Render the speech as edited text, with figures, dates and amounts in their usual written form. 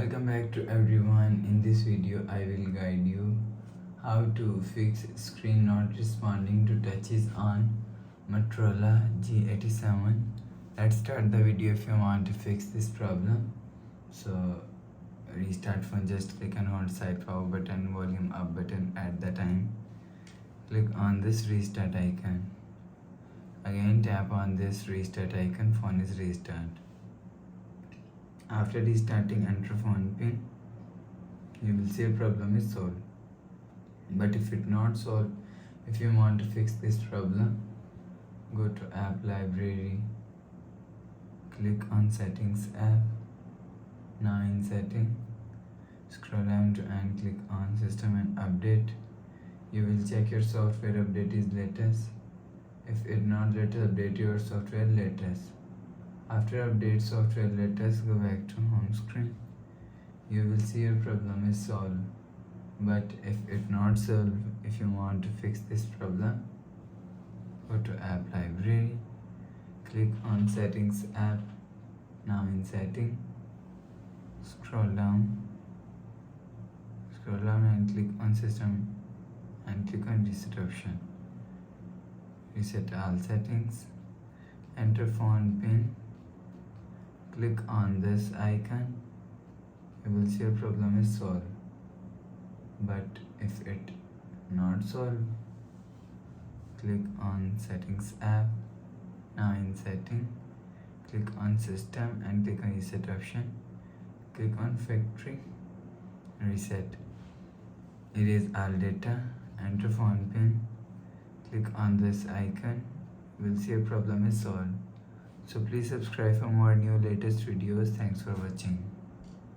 Welcome back to everyone. In this video I will guide you how to fix screen not responding to touches on Motorola G87. Let's start the video. If you want to fix this problem, so restart phone, just click and hold side power button, volume up button at the time. Click on this restart icon. Again tap on this restart icon. Phone is restart. After restarting, enter phone pin. You will see a problem is solved. But if it not solved, if you want to fix this problem, go to app library, click on settings app. Now in setting, scroll down to and click on system and update. You will check your software update is latest. If it not latest, update your software latest. After update software latest, go back to home screen. You will see your problem is solved. But if it not solved, if you want to fix this problem, go to app library, click on settings app. Now in setting, scroll down and click on system and click on reset option. Reset all settings, enter phone pin. Click on this icon. You will see your problem is solved. But if it not solved, click on settings app. Now in setting, click on system and click on reset option. Click on factory reset. Erase all data. Enter phone pin. Click on this icon. You will see your problem is solved. So please subscribe for more new latest videos. Thanks for watching.